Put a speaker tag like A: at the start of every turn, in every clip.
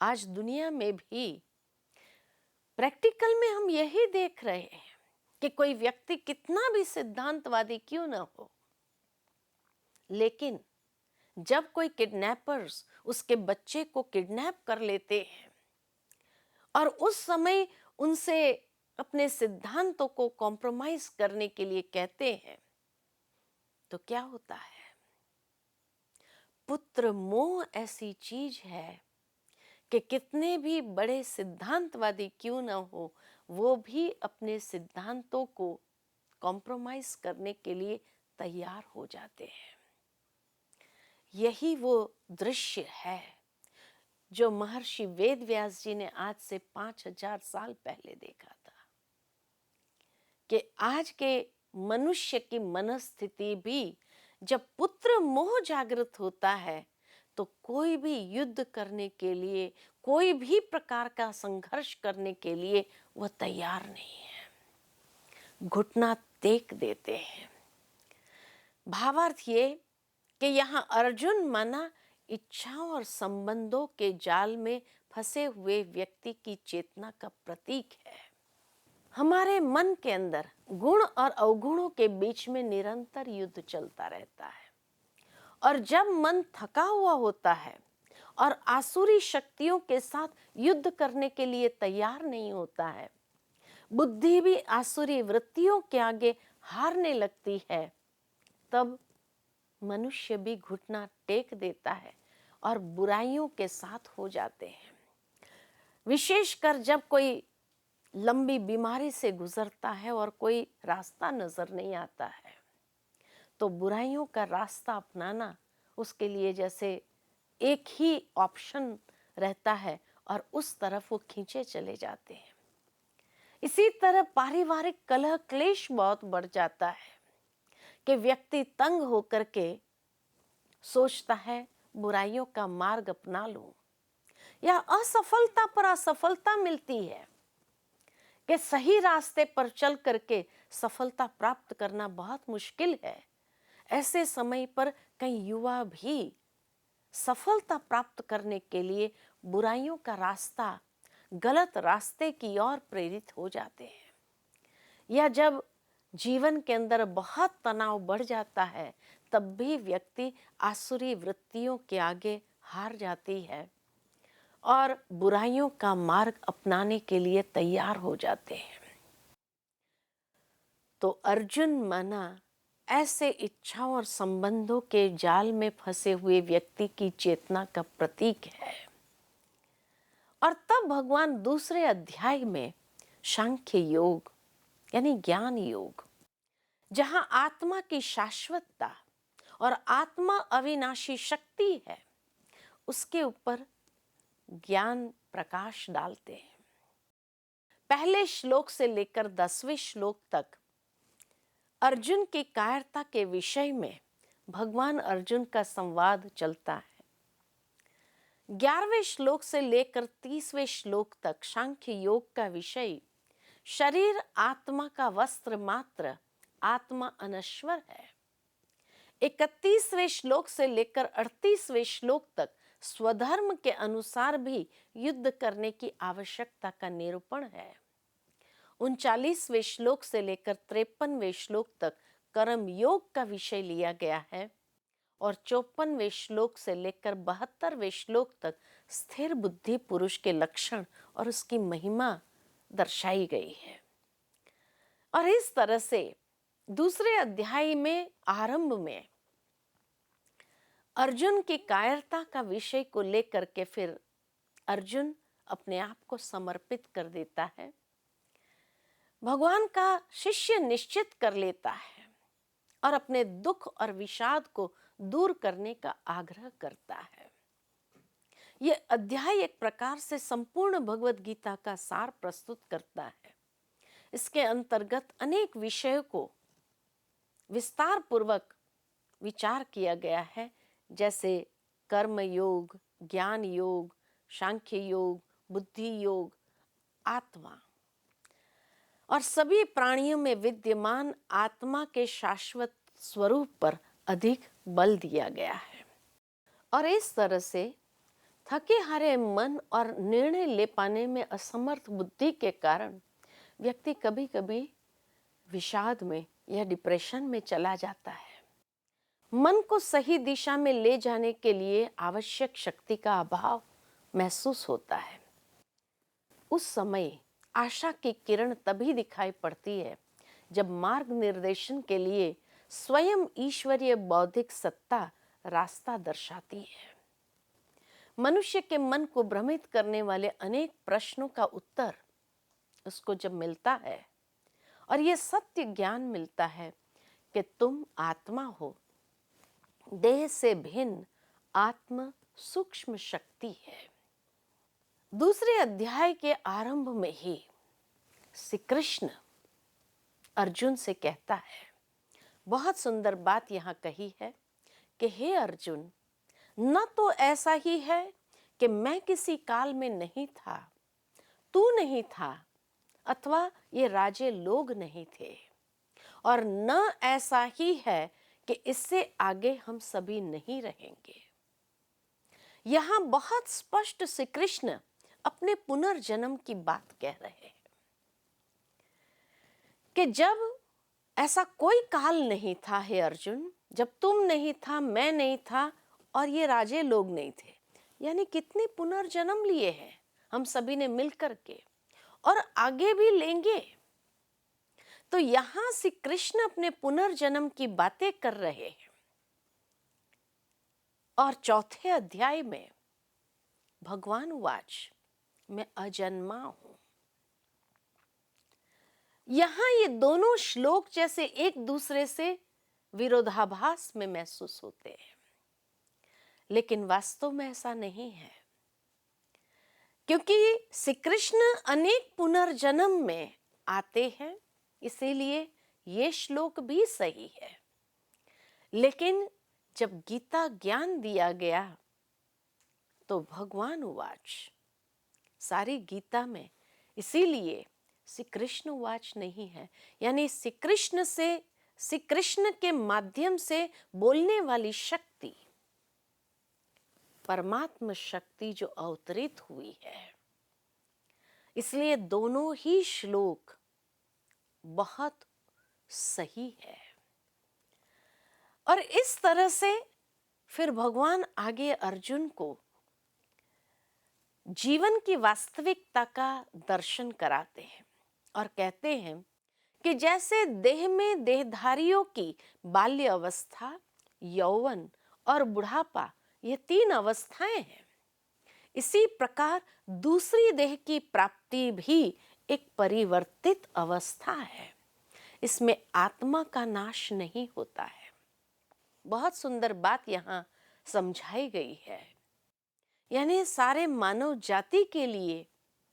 A: आज दुनिया में भी प्रैक्टिकल में हम यही देख रहे हैं कि कोई व्यक्ति कितना भी सिद्धांतवादी क्यों ना हो, लेकिन जब कोई किडनैपर्स उसके बच्चे को किडनैप कर लेते हैं और उस समय उनसे अपने सिद्धांतों को कॉम्प्रोमाइज करने के लिए कहते हैं, तो क्या होता है? पुत्र मोह ऐसी चीज है कि कितने भी बड़े सिद्धांतवादी क्यों ना हो, वो भी अपने सिद्धांतों को कॉम्प्रोमाइज करने के लिए तैयार हो जाते हैं। यही वो दृश्य है जो महर्षि वेदव्यास जी ने आज से 5000 साल पहले देखा था कि आज के मनुष्य की मनस्थिति भी जब पुत्र मोह जागृत होता है तो कोई भी युद्ध करने के लिए, कोई भी प्रकार का संघर्ष करने के लिए वह तैयार नहीं है, घुटना टेक देते हैं। भावार्थ ये कि यहाँ अर्जुन माना इच्छाओं और संबंधों के जाल में फंसे हुए व्यक्ति की चेतना का प्रतीक है। हमारे मन के अंदर गुण और अवगुणों के बीच में निरंतर युद्ध चलता रहता है, और जब मन थका हुआ होता है और आसुरी शक्तियों के साथ युद्ध करने के लिए तैयार नहीं होता है, बुद्धि भी आसुरी वृत्तियों के आगे हारने लगती है, तब मनुष्य भी घुटना टेक देता है और बुराइयों के साथ हो जाते हैं। विशेषकर जब कोई लंबी बीमारी से गुजरता है और कोई रास्ता नजर नहीं आता है, तो बुराइयों का रास्ता अपनाना उसके लिए जैसे एक ही ऑप्शन रहता है और उस तरफ वो खींचे चले जाते हैं। इसी तरह पारिवारिक कलह क्लेश बहुत बढ़ जाता है कि व्यक्ति तंग होकर के सोचता है बुराइयों का मार्ग अपना लूं, या असफलता पर असफलता मिलती है कि सही रास्ते पर चल करके सफलता प्राप्त करना बहुत मुश्किल है। ऐसे समय पर कई युवा भी सफलता प्राप्त करने के लिए बुराइयों का रास्ता, गलत रास्ते की ओर प्रेरित हो जाते हैं। या जब जीवन के अंदर बहुत तनाव बढ़ जाता है, तब भी व्यक्ति आसुरी वृत्तियों के आगे हार जाती है और बुराइयों का मार्ग अपनाने के लिए तैयार हो जाते हैं। तो अर्जुन माना ऐसे इच्छाओं और संबंधों के जाल में फंसे हुए व्यक्ति की चेतना का प्रतीक है। और तब भगवान दूसरे अध्याय में सांख्य योग यानी ज्ञान योग, जहां आत्मा की शाश्वतता और आत्मा अविनाशी शक्ति है, उसके ऊपर ज्ञान प्रकाश डालते हैं। पहले श्लोक से लेकर 10वें श्लोक तक अर्जुन की कायरता के विषय में भगवान अर्जुन का संवाद चलता है। 11वें श्लोक से लेकर 30वें श्लोक तक सांख्य योग का विषय शरीर आत्मा का वस्त्र मात्र, आत्मा अनश्वर है। 31वें श्लोक से लेकर 38वें श्लोक तक स्वधर्म के अनुसार भी युद्ध करने की आवश्यकता का निरूपण है। 39वें श्लोक से लेकर 53वें श्लोक तक कर्म योग का विषय लिया गया है, और 54वें श्लोक से लेकर 72वें श्लोक तक स्थिर बुद्धि पुरुष के लक्षण और उसकी महिमा दर्शाई गई है। और इस तरह से दूसरे अध्याय में आरंभ में अर्जुन की कायरता का विषय को लेकर के फिर अर्जुन अपने आप को समर्पित कर देता है, भगवान का शिष्य निश्चित कर लेता है और अपने दुख और विषाद को दूर करने का आग्रह करता है। यह अध्याय एक प्रकार से संपूर्ण भगवत गीता का सार प्रस्तुत करता है। इसके अंतर्गत अनेक विषयों को विस्तार पूर्वक विचार किया गया है, जैसे कर्म योग, ज्ञान योग, सांख्य योग, बुद्धि योग, आत्मा और सभी प्राणियों में विद्यमान आत्मा के शाश्वत स्वरूप पर अधिक बल दिया गया है। और इस तरह से थके हारे मन और निर्णय ले पाने में असमर्थ बुद्धि के कारण व्यक्ति कभी कभी विषाद में या डिप्रेशन में चला जाता है। मन को सही दिशा में ले जाने के लिए आवश्यक शक्ति का अभाव महसूस होता है। उस समय आशा की किरण तभी दिखाई पड़ती है जब मार्ग निर्देशन के लिए स्वयं ईश्वरीय बौद्धिक सत्ता रास्ता दर्शाती है। मनुष्य के मन को भ्रमित करने वाले अनेक प्रश्नों का उत्तर उसको जब मिलता है और यह सत्य ज्ञान मिलता है कि तुम आत्मा हो, देह से भिन्न आत्म सूक्ष्म शक्ति है। दूसरे अध्याय के आरंभ में ही श्री कृष्ण अर्जुन से कहता है, बहुत सुंदर बात यहाँ कही है कि हे अर्जुन, न तो ऐसा ही है कि मैं किसी काल में नहीं था, तू नहीं था, अथवा ये राजे लोग नहीं थे, और न ऐसा ही है कि इससे आगे हम सभी नहीं रहेंगे। यहां बहुत स्पष्ट श्री कृष्ण अपने पुनर्जन्म की बात कह रहे हैं कि जब ऐसा कोई काल नहीं था हे अर्जुन, जब तुम नहीं था, मैं नहीं था और ये राजे लोग नहीं थे, यानी कितने पुनर्जन्म लिए हैं हम सभी ने मिलकर के और आगे भी लेंगे। तो यहां श्री कृष्ण अपने पुनर्जन्म की बातें कर रहे हैं और चौथे अध्याय में भगवान उवाच, मैं अजन्मा हूं। यहां ये दोनों श्लोक जैसे एक दूसरे से विरोधाभास में महसूस होते हैं, लेकिन वास्तव में ऐसा नहीं है, क्योंकि श्री कृष्ण अनेक पुनर्जन्म में आते हैं, इसीलिए ये श्लोक भी सही है। लेकिन जब गीता ज्ञान दिया गया तो भगवान उवाच, सारी गीता में इसीलिए श्री कृष्ण उवाच नहीं है, यानी श्री कृष्ण से, श्री कृष्ण के माध्यम से बोलने वाली शक्ति, परमात्मा शक्ति जो अवतरित हुई है, इसलिए दोनों ही श्लोक बहुत सही है। और इस तरह से फिर भगवान आगे अर्जुन को जीवन की वास्तविकता का दर्शन कराते हैं और कहते हैं कि जैसे देह में देहधारियों की बाल्य अवस्था, यौवन और बुढ़ापा, ये तीन अवस्थाएं हैं, इसी प्रकार दूसरी देह की प्राप्ति भी एक परिवर्तित अवस्था है। इसमें आत्मा का नाश नहीं होता है। बहुत सुंदर बात यहाँ समझाई गई है, यानी सारे मानव जाति के लिए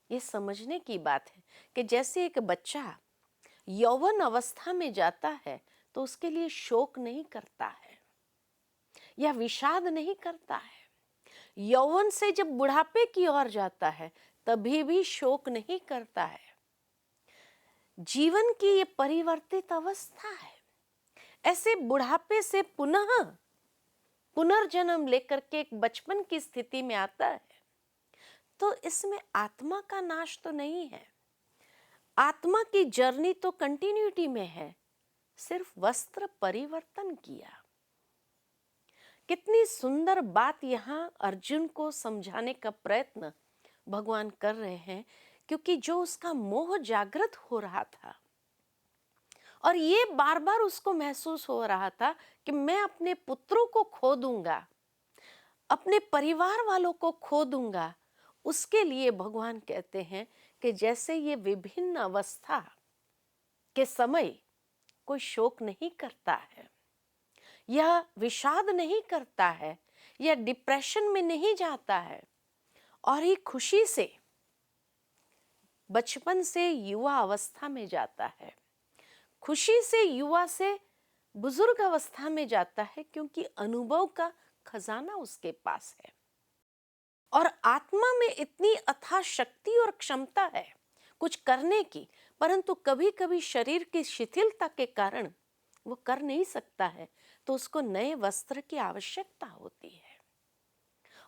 A: ये समझने की बात है कि जैसे एक बच्चा यौवन अवस्था में जाता है तो उसके लिए शोक नहीं करता है या विषाद नहीं करता है। यौवन से जब बुढ़ापे की ओर जाता है तभी भी शोक नहीं करता है। जीवन की ये परिवर्तित अवस्था है। ऐसे बुढ़ापे से पुनर्जन्म लेकर के एक बचपन की स्थिति में आता है, तो इसमें आत्मा का नाश तो नहीं है। आत्मा की जर्नी तो कंटिन्यूटी में है, सिर्फ वस्त्र परिवर्तन किया। कितनी सुंदर बात यहाँ अर्जुन को समझाने का प्रयत्न भगवान कर रहे हैं, क्योंकि जो उसका मोह जागृत हो रहा था और ये बार बार उसको महसूस हो रहा था कि मैं अपने पुत्रों को खो दूंगा, अपने परिवार वालों को खो दूंगा, उसके लिए भगवान कहते हैं कि जैसे ये विभिन्न अवस्था के समय कोई शोक नहीं करता है या विषाद नहीं करता है या डिप्रेशन में नहीं जाता है और ये खुशी से बचपन से युवा अवस्था में जाता है, खुशी से युवा से बुजुर्ग अवस्था में जाता है क्योंकि अनुभव का खजाना उसके पास है और आत्मा में इतनी अथाह शक्ति और क्षमता है कुछ करने की, परंतु कभी कभी शरीर की शिथिलता के कारण वो कर नहीं सकता है, तो उसको नए वस्त्र की आवश्यकता होती है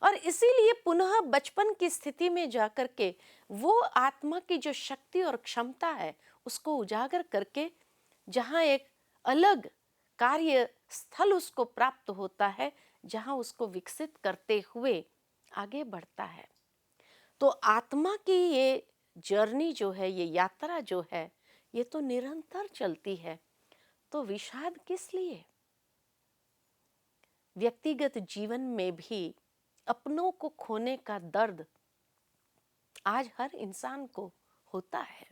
A: और इसीलिए पुनः बचपन की स्थिति में जाकर के वो आत्मा की जो शक्ति और क्षमता है उसको उजागर करके जहाँ एक अलग कार्य स्थल उसको प्राप्त होता है, जहाँ उसको विकसित करते हुए आगे बढ़ता है। तो आत्मा की ये जर्नी जो है, ये यात्रा जो है, ये तो निरंतर चलती है, तो विषाद किस लिए? व्यक्तिगत जीवन में भी अपनों को खोने का दर्द आज हर इंसान को होता है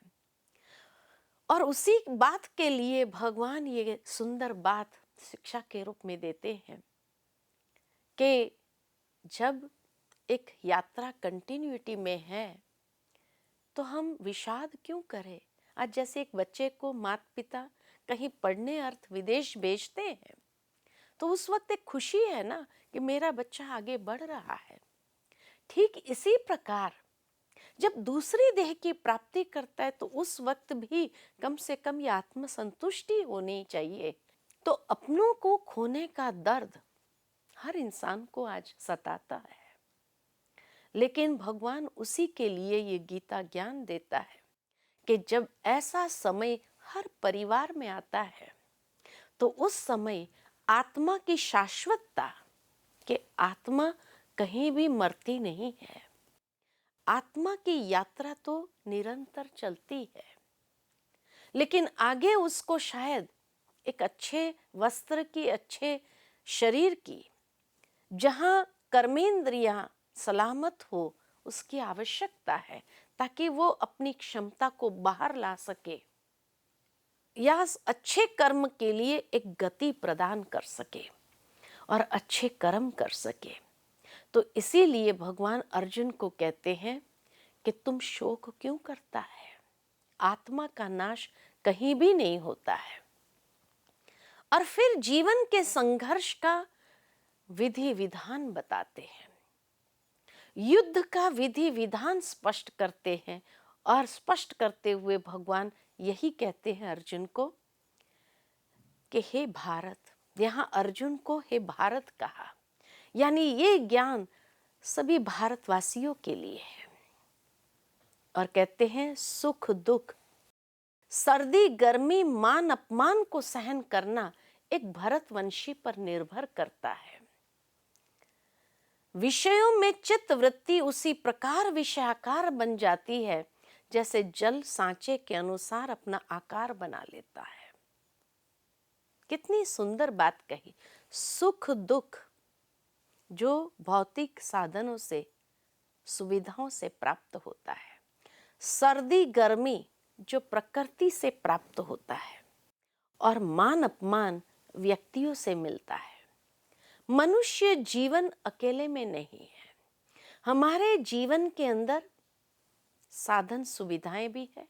A: और उसी बात के लिए भगवान ये सुंदर बात शिक्षा के रूप में देते हैं कि जब एक यात्रा कंटिन्यूटी में है तो हम विषाद क्यों करें। आज जैसे एक बच्चे को माता पिता कहीं पढ़ने अर्थ विदेश भेजते हैं तो उस वक्त एक खुशी है ना कि मेरा बच्चा आगे बढ़ रहा है। ठीक इसी प्रकार जब दूसरी देह की प्राप्ति करता है तो उस वक्त भी कम से कम ये आत्मसंतुष्टि होनी चाहिए। तो अपनों को खोने का दर्द हर इंसान को आज सताता है, लेकिन भगवान उसी के लिए ये गीता ज्ञान देता है कि जब ऐसा समय हर परिवार में आता है तो उस समय आत्मा की शाश्वतता, कि आत्मा कहीं भी मरती नहीं है, आत्मा की यात्रा तो निरंतर चलती है, लेकिन आगे उसको शायद एक अच्छे वस्त्र की, अच्छे शरीर की, जहां कर्मेंद्रियां सलामत हो, उसकी आवश्यकता है ताकि वो अपनी क्षमता को बाहर ला सके या अच्छे कर्म के लिए एक गति प्रदान कर सके और अच्छे कर्म कर सके। तो इसीलिए भगवान अर्जुन को कहते हैं कि तुम शोक क्यों करता है, आत्मा का नाश कहीं भी नहीं होता है। और फिर जीवन के संघर्ष का विधि विधान बताते हैं, युद्ध का विधि विधान स्पष्ट करते हैं और स्पष्ट करते हुए भगवान यही कहते हैं अर्जुन को कि हे भारत, यहाँ अर्जुन को हे भारत कहा, यानी ये ज्ञान सभी भारतवासियों के लिए है। और कहते हैं सुख दुख, सर्दी गर्मी, मान अपमान को सहन करना एक भरतवंशी पर निर्भर करता है। विषयों में चित्त वृत्ति उसी प्रकार विषयाकार बन जाती है जैसे जल सांचे के अनुसार अपना आकार बना लेता है। कितनी सुंदर बात कही। सुख दुख जो भौतिक साधनों से, सुविधाओं से प्राप्त होता है, सर्दी गर्मी जो प्रकृति से प्राप्त होता है, और मान अपमान व्यक्तियों से मिलता है। मनुष्य जीवन अकेले में नहीं है, हमारे जीवन के अंदर साधन सुविधाएं भी है,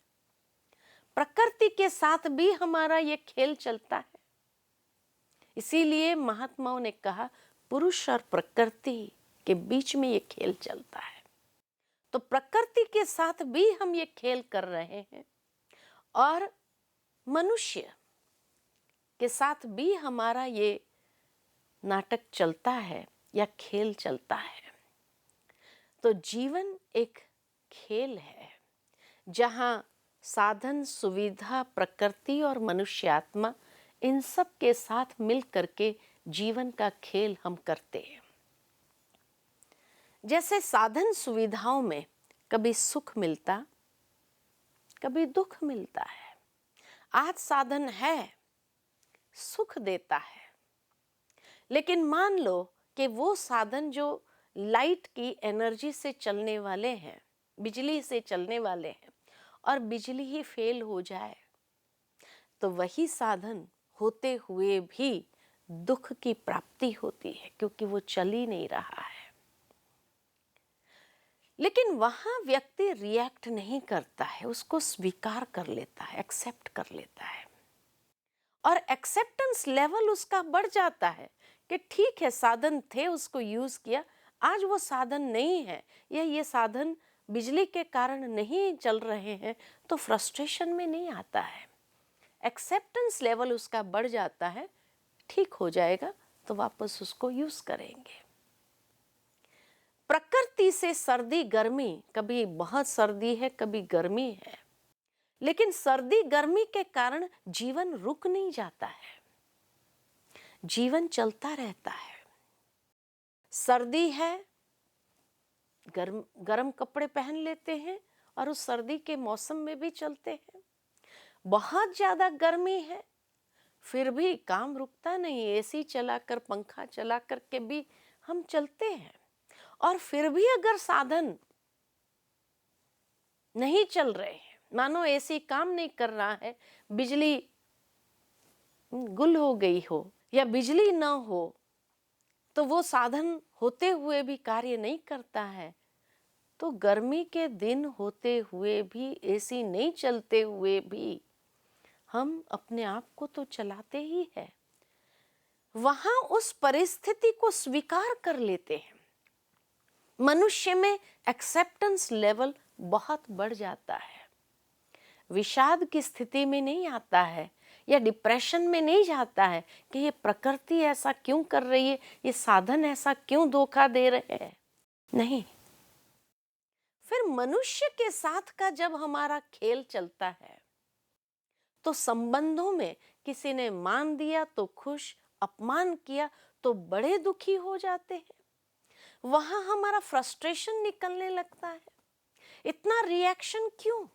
A: प्रकृति के साथ भी हमारा ये खेल चलता है। इसीलिए महात्माओं ने कहा पुरुष और प्रकृति के बीच में ये खेल चलता है। तो प्रकृति के साथ भी हम ये खेल कर रहे हैं और मनुष्य के साथ भी हमारा ये नाटक चलता है या खेल चलता है। तो जीवन एक खेल है जहां साधन सुविधा, प्रकृति और मनुष्य आत्मा, इन सब के साथ मिल करके जीवन का खेल हम करते हैं। जैसे साधन सुविधाओं में कभी सुख मिलता, कभी दुख मिलता है। आज साधन है, सुख देता है, लेकिन मान लो कि वो साधन जो लाइट की एनर्जी से चलने वाले हैं, बिजली से चलने वाले हैं, और बिजली ही फेल हो जाए तो वही साधन होते हुए भी दुख की प्राप्ति होती है क्योंकि वो चल ही नहीं रहा है। लेकिन वहां व्यक्ति रिएक्ट नहीं करता है, उसको स्वीकार कर लेता है, एक्सेप्ट कर लेता है और एक्सेप्टेंस लेवल उसका बढ़ जाता है कि ठीक है, साधन थे, उसको यूज किया, आज वो साधन नहीं है या ये साधन बिजली के कारण नहीं चल रहे हैं, तो फ्रस्ट्रेशन में नहीं आता है। एक्सेप्टेंस लेवल उसका बढ़ जाता है, ठीक हो जाएगा तो वापस उसको यूज करेंगे। प्रकृति से सर्दी गर्मी, कभी बहुत सर्दी है कभी गर्मी है, लेकिन सर्दी गर्मी के कारण जीवन रुक नहीं जाता है, जीवन चलता रहता है। सर्दी है, गर्म गर्म कपड़े पहन लेते हैं और उस सर्दी के मौसम में भी चलते हैं। बहुत ज्यादा गर्मी है, फिर भी काम रुकता नहीं, एसी चलाकर पंखा चला करके भी हम चलते हैं। और फिर भी अगर साधन नहीं चल रहे हैं, मानो एसी काम नहीं कर रहा है, बिजली गुल हो गई हो या बिजली ना हो, तो वो साधन होते हुए भी कार्य नहीं करता है, तो गर्मी के दिन होते हुए भी, एसी नहीं चलते हुए भी हम अपने आप को तो चलाते ही है। वहां उस परिस्थिति को स्वीकार कर लेते हैं। मनुष्य में एक्सेप्टेंस लेवल बहुत बढ़ जाता है, विषाद की स्थिति में नहीं आता है या डिप्रेशन में नहीं जाता है कि ये प्रकृति ऐसा क्यों कर रही है, ये साधन ऐसा क्यों धोखा दे रहे हैं। नहीं, फिर मनुष्य के साथ का जब हमारा खेल चलता है तो संबंधों में किसी ने मान दिया तो खुश, अपमान किया तो बड़े दुखी हो जाते हैं। वहां हमारा फ्रस्ट्रेशन निकलने लगता है, इतना रिएक्शन क्यों।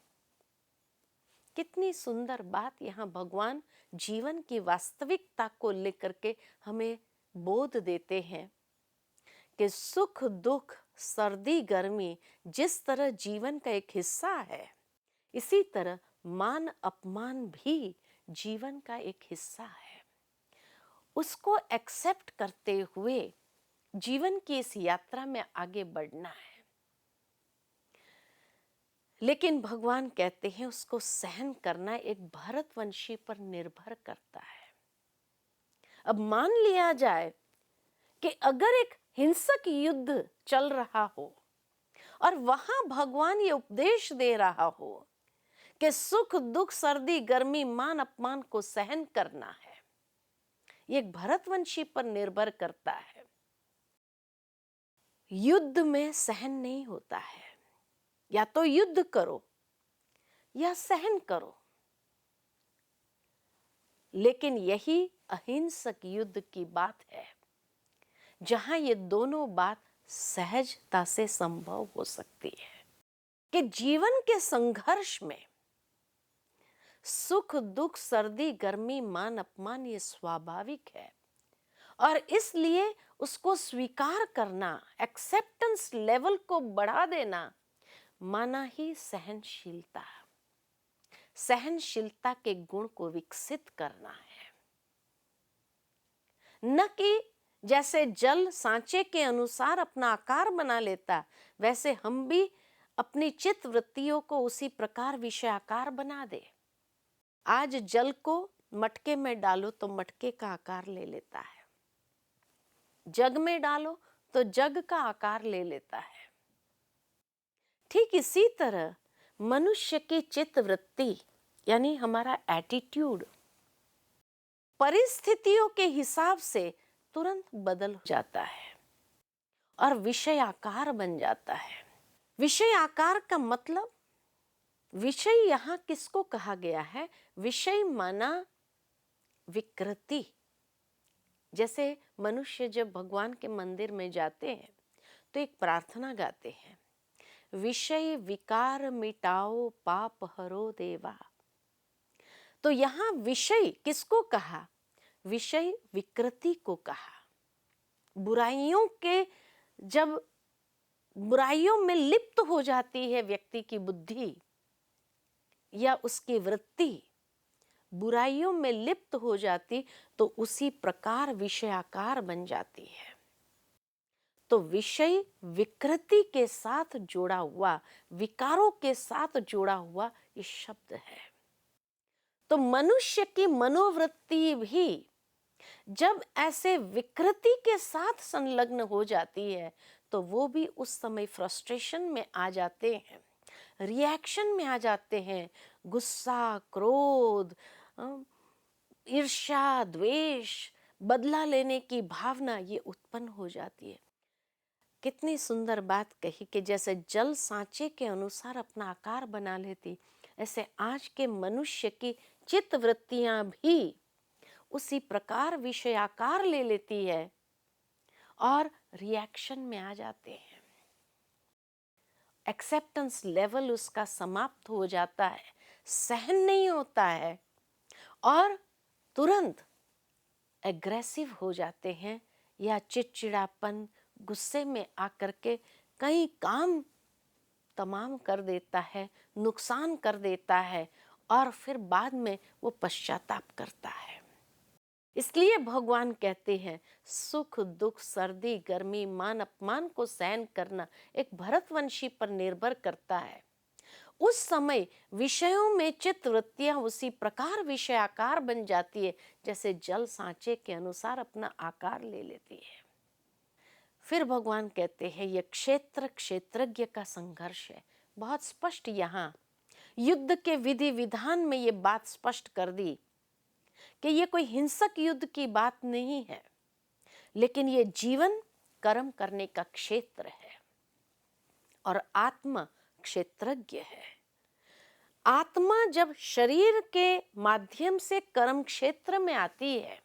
A: कितनी सुंदर बात यहाँ भगवान जीवन की वास्तविकता को लेकर के हमें बोध देते हैं कि सुख दुख, सर्दी गर्मी जिस तरह जीवन का एक हिस्सा है, इसी तरह मान अपमान भी जीवन का एक हिस्सा है। उसको एक्सेप्ट करते हुए जीवन की इस यात्रा में आगे बढ़ना है। लेकिन भगवान कहते हैं उसको सहन करना एक भरतवंशी पर निर्भर करता है। अब मान लिया जाए कि अगर एक हिंसक युद्ध चल रहा हो और वहां भगवान ये उपदेश दे रहा हो कि सुख दुख, सर्दी गर्मी, मान अपमान को सहन करना है, ये एक भरतवंशी पर निर्भर करता है। युद्ध में सहन नहीं होता है, या तो युद्ध करो या सहन करो, लेकिन यही अहिंसक युद्ध की बात है जहां ये दोनों बात सहजता से संभव हो सकती है कि जीवन के संघर्ष में सुख दुख, सर्दी गर्मी, मान अपमान ये स्वाभाविक है और इसलिए उसको स्वीकार करना, एक्सेप्टेंस लेवल को बढ़ा देना, माना ही सहनशीलता, सहनशीलता के गुण को विकसित करना है। न कि जैसे जल सांचे के अनुसार अपना आकार बना लेता, वैसे हम भी अपनी चित्त वृत्तियों को उसी प्रकार विषय आकार बना दे। आज जल को मटके में डालो तो मटके का आकार ले लेता है, जग में डालो तो जग का आकार ले लेता है। ठीक इसी तरह मनुष्य की चित्त वृत्ति यानी हमारा एटीट्यूड परिस्थितियों के हिसाब से तुरंत बदल जाता है और विषय आकार बन जाता है। विषय आकार का मतलब, विषय यहाँ किसको कहा गया है? विषय माना विकृति। जैसे मनुष्य जब भगवान के मंदिर में जाते हैं तो एक प्रार्थना गाते हैं, विषय विकार मिटाओ पाप हरो देवा। तो यहाँ विषय किसको कहा? विषय विकृति को कहा। बुराइयों के, जब बुराइयों में लिप्त हो जाती है व्यक्ति की बुद्धि या उसकी वृत्ति, बुराइयों में लिप्त हो जाती तो उसी प्रकार विषयाकार बन जाती है। तो विषय विकृति के साथ जोड़ा हुआ, विकारों के साथ जोड़ा हुआ ये शब्द है। तो मनुष्य की मनोवृत्ति भी जब ऐसे विकृति के साथ संलग्न हो जाती है तो वो भी उस समय फ्रस्ट्रेशन में आ जाते हैं, रिएक्शन में आ जाते हैं। गुस्सा, क्रोध, ईर्ष्या, द्वेष, बदला लेने की भावना ये उत्पन्न हो जाती है। कितनी सुंदर बात कही कि जैसे जल सांचे के अनुसार अपना आकार बना लेती, ऐसे आज के मनुष्य की चित्त वृत्तियां भी उसी प्रकार विषयाकार ले लेती है और रिएक्शन में आ जाते हैं। एक्सेप्टेंस लेवल उसका समाप्त हो जाता है, सहन नहीं होता है और तुरंत एग्रेसिव हो जाते हैं या चिड़चिड़ापन, गुस्से में आकर के कई काम तमाम कर देता है, नुकसान कर देता है और फिर बाद में वो पश्चाताप करता है। इसलिए भगवान कहते हैं सुख दुख, सर्दी गर्मी, मान अपमान को सहन करना एक भरतवंशी पर निर्भर करता है। उस समय विषयों में चित्त वृत्तियां उसी प्रकार विषयाकार बन जाती है जैसे जल सांचे के अनुसार अपना आकार ले लेती है। फिर भगवान कहते हैं यह क्षेत्र क्षेत्रज्ञ का संघर्ष है। बहुत स्पष्ट यहाँ युद्ध के विधि विधान में ये बात स्पष्ट कर दी कि ये कोई हिंसक युद्ध की बात नहीं है, लेकिन ये जीवन कर्म करने का क्षेत्र है और आत्मा क्षेत्रज्ञ है। आत्मा जब शरीर के माध्यम से कर्म क्षेत्र में आती है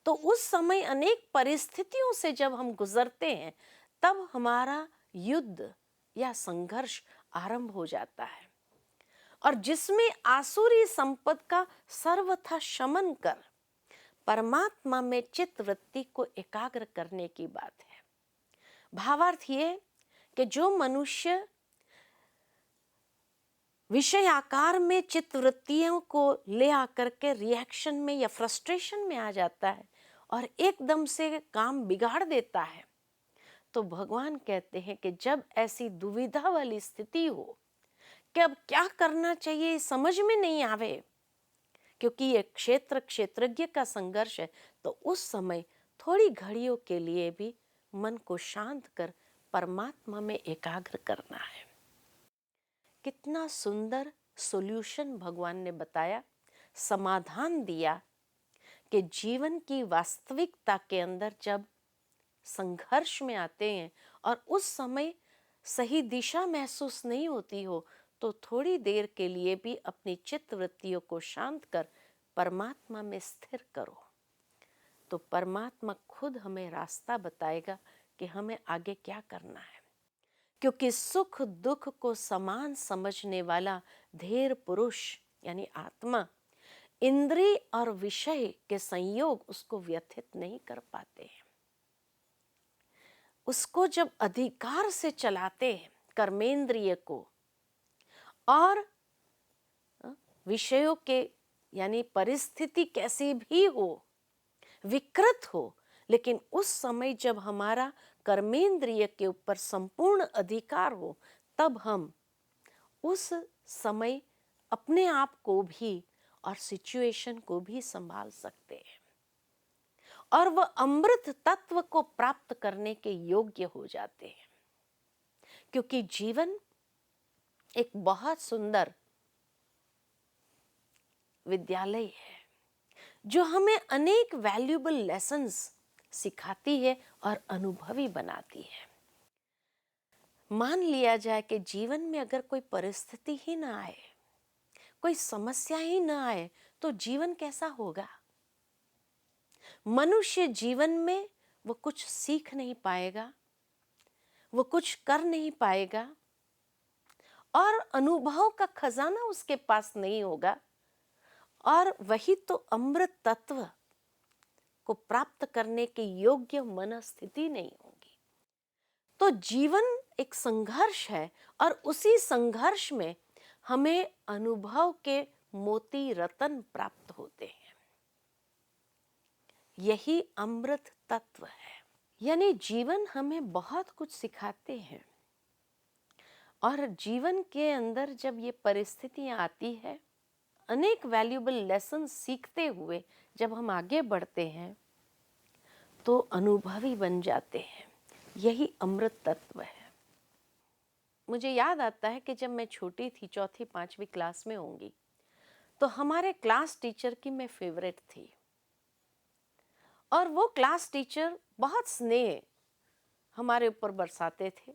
A: तो उस समय अनेक परिस्थितियों से जब हम गुजरते हैं तब हमारा युद्ध या संघर्ष आरंभ हो जाता है और जिसमें आसुरी संपद का सर्वथा शमन कर परमात्मा में चित्त वृत्ति को एकाग्र करने की बात है। भावार्थ ये कि जो मनुष्य विषय आकार में चित्त वृत्तियों को ले आकर के रिएक्शन में या फ्रस्ट्रेशन में आ जाता है और एकदम से काम बिगाड़ देता है, तो भगवान कहते हैं कि जब ऐसी दुविधा वाली स्थिति हो कि अब क्या करना चाहिए समझ में नहीं आवे, क्योंकि ये क्षेत्र क्षेत्रज्ञ का संघर्ष है, तो उस समय थोड़ी घड़ियों के लिए भी मन को शांत कर परमात्मा में एकाग्र करना है। कितना सुंदर सॉल्यूशन भगवान ने बताया, समाधान दिया कि जीवन की वास्तविकता के अंदर जब संघर्ष में आते हैं और उस समय सही दिशा महसूस नहीं होती हो तो थोड़ी देर के लिए भी अपनी चित्त वृत्तियों को शांत कर परमात्मा में स्थिर करो, तो परमात्मा खुद हमें रास्ता बताएगा कि हमें आगे क्या करना है। क्योंकि सुख दुख को समान समझने वाला धीर पुरुष यानी आत्मा इंद्रिय और विषय के संयोग उसको व्यथित नहीं कर पाते हैं। उसको जब अधिकार से चलाते हैं कर्मेंद्रिय को और विषयों के यानी परिस्थिति कैसी भी हो, विकृत हो, लेकिन उस समय जब हमारा कर्मेंद्रिय के ऊपर संपूर्ण अधिकार हो तब हम उस समय अपने आप को भी और सिचुएशन को भी संभाल सकते हैं और वह अमृत तत्व को प्राप्त करने के योग्य हो जाते हैं। क्योंकि जीवन एक बहुत सुंदर विद्यालय है जो हमें अनेक वैल्यूएबल लेसन्स सिखाती है और अनुभवी बनाती है। मान लिया जाए कि जीवन में अगर कोई परिस्थिति ही ना आए, कोई समस्या ही ना आए, तो जीवन कैसा होगा? मनुष्य जीवन में वो कुछ सीख नहीं पाएगा, वो कुछ कर नहीं पाएगा और अनुभव का खजाना उसके पास नहीं होगा और वही तो अमृत तत्व को प्राप्त करने के योग्य मनस्थिति नहीं होगी। तो जीवन एक संघर्ष है और उसी संघर्ष में हमें अनुभव के मोती रतन प्राप्त होते हैं। यही अमृत तत्व है। यानी जीवन हमें बहुत कुछ सिखाते हैं और जीवन के अंदर जब ये परिस्थितियां आती है, अनेक वैल्यूएबल लेसन सीखते हुए जब हम आगे बढ़ते हैं तो अनुभवी बन जाते हैं। यही अमृत तत्व है। मुझे याद आता है कि जब मैं छोटी थी, चौथी पांचवी क्लास में होंगी, तो हमारे क्लास टीचर की मैं फेवरेट थी। और वो क्लास टीचर बहुत स्नेह हमारे ऊपर बरसाते थे,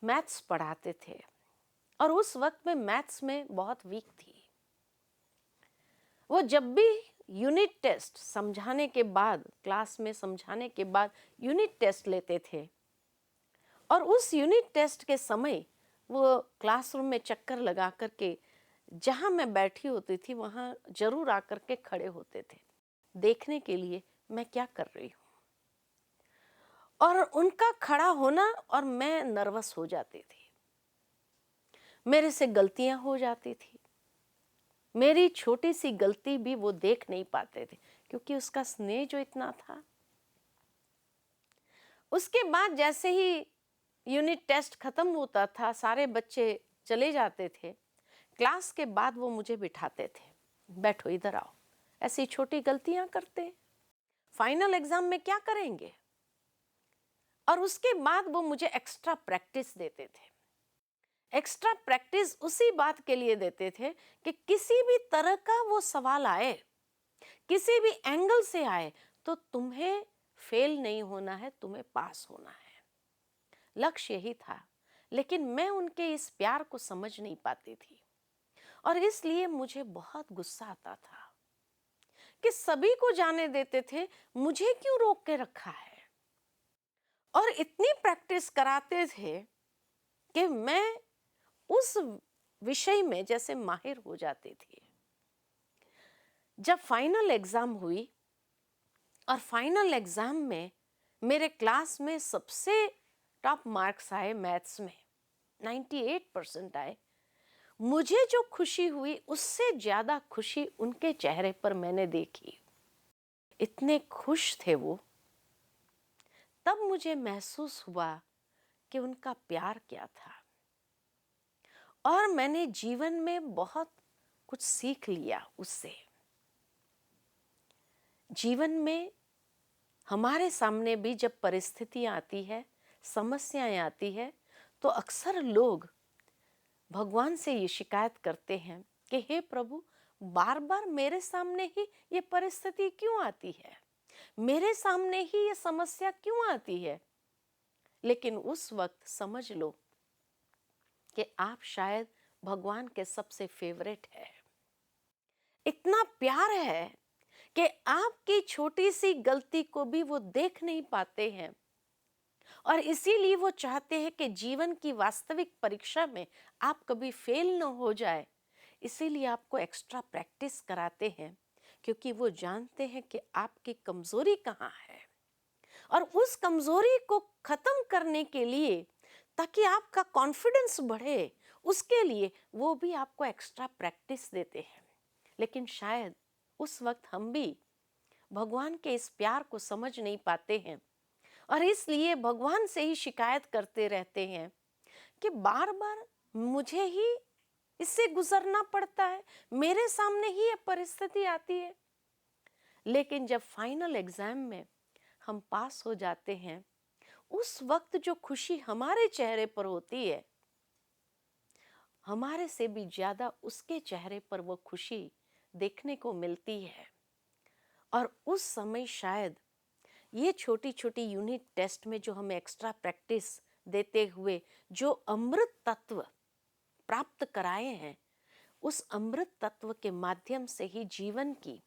A: मैथ्स पढ़ाते थे। और उस वक्त में मैथ्स में बहुत वीक थी। वो जब भी यूनिट टेस्ट समझाने के बाद, क्लास में समझाने के बाद यूनिट टेस्ट लेते थे, और उस यूनिट टेस्ट के समय वो क्लासरूम में चक्कर लगा करके जहाँ मैं बैठी होती थी वहाँ जरूर आकर के खड़े होते थे, देखने के लिए मैं क्या कर रही हूँ। और उनका खड़ा होना, और मैं नर्वस हो जाती थी, मेरे से गलतियां हो जाती थी। मेरी छोटी सी गलती भी वो देख नहीं पाते थे, क्योंकि उसका स्नेह जो इतना था। उसके बाद जैसे ही यूनिट टेस्ट खत्म होता था, सारे बच्चे चले जाते थे, क्लास के बाद वो मुझे बिठाते थे, बैठो इधर आओ, ऐसी छोटी गलतियां करते, फाइनल एग्जाम में क्या करेंगे। और उसके बाद वो मुझे एक्स्ट्रा प्रैक्टिस देते थे। एक्स्ट्रा प्रैक्टिस उसी बात के लिए देते थे कि किसी भी तरह का वो सवाल आए, किसी भी एंगल से आए, तो तुम्हें फेल नहीं होना है, तुम्हें पास होना है। लक्ष्य यही था। लेकिन मैं उनके इस प्यार को समझ नहीं पाती थी, और इसलिए मुझे बहुत गुस्सा आता था कि सभी को जाने देते थे, मुझे क्यों रोक के रखा है। और इतनी प्रैक्टिस कराते थे कि मैं उस विषय में जैसे माहिर हो जाती थी। जब फाइनल एग्जाम हुई, और फाइनल एग्जाम में मेरे क्लास में सबसे टॉप मार्क्स आए, मैथ्स में 98% आए, मुझे जो खुशी हुई उससे ज्यादा खुशी उनके चेहरे पर मैंने देखी। इतने खुश थे वो। तब मुझे महसूस हुआ कि उनका प्यार क्या था। और मैंने जीवन में बहुत कुछ सीख लिया उससे। जीवन में हमारे सामने भी जब परिस्थितियां आती है, समस्याएं आती है, तो अक्सर लोग भगवान से ये शिकायत करते हैं कि हे प्रभु, बार बार मेरे सामने ही ये परिस्थिति क्यों आती है, मेरे सामने ही ये समस्या क्यों आती है। लेकिन उस वक्त समझ लो कि आप शायद भगवान के सबसे फेवरेट है। इतना प्यार है कि आपकी छोटी सी गलती को भी वो देख नहीं पाते हैं, और इसीलिए वो चाहते हैं कि जीवन की वास्तविक परीक्षा में आप कभी फेल न हो जाए। इसीलिए आपको एक्स्ट्रा प्रैक्टिस कराते हैं, क्योंकि वो जानते हैं कि आपकी कमजोरी कहाँ है। और उस कमजोरी को खत्म करने के लिए, ताकि आपका कॉन्फिडेंस बढ़े, उसके लिए वो भी आपको एक्स्ट्रा प्रैक्टिस देते हैं। लेकिन शायद उस वक्त हम भी भगवान के इस प्यार को समझ नहीं पाते हैं, और इसलिए भगवान से ही शिकायत करते रहते हैं कि बार बार मुझे ही इससे गुजरना पड़ता है, मेरे सामने ही ये परिस्थिति आती है। लेकिन जब फाइनल एग्जाम में हम पास हो जाते हैं, उस वक्त जो खुशी हमारे चेहरे पर होती है, हमारे से भी ज्यादा उसके चेहरे पर वो खुशी देखने को मिलती है। और उस समय शायद ये छोटी छोटी यूनिट टेस्ट में जो हमें एक्स्ट्रा प्रैक्टिस देते हुए जो अमृत तत्व प्राप्त कराए हैं, उस अमृत तत्व के माध्यम से ही जीवन की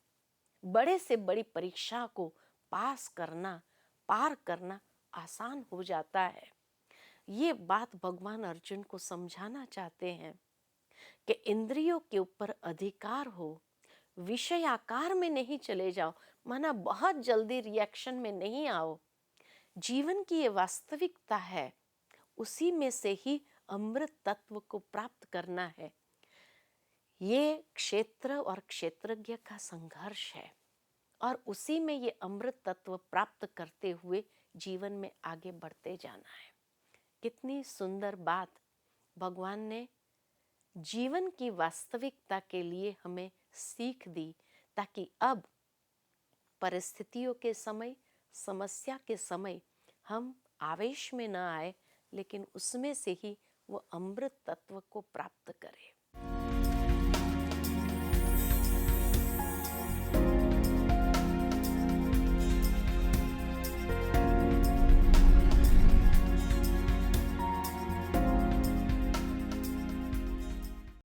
A: बड़े से बड़ी परीक्षा को पास करना, पार करना आसान हो जाता है। ये बात भगवान अर्जुन को समझाना चाहते हैं कि इंद्रियों के ऊपर अधिकार हो, विषय आकार में नहीं चले जाओ, माना बहुत जल्दी रिएक्शन में नहीं आओ। जीवन की ये वास्तविकता है, उसी में से ही अमृत तत्व को प्राप्त करना है। ये क्षेत्र और क्षेत्रज्ञ का संघर्ष है, और उसी में ये अमृत तत्व प्राप्त करते हुए जीवन में आगे बढ़ते जाना है। कितनी सुंदर बात भगवान ने जीवन की वास्तविकता के लिए हमें सीख दी, ताकि अब परिस्थितियों के समय, समस्या के समय हम आवेश में न आए, लेकिन उसमें से ही वो अमृत तत्व को प्राप्त करें।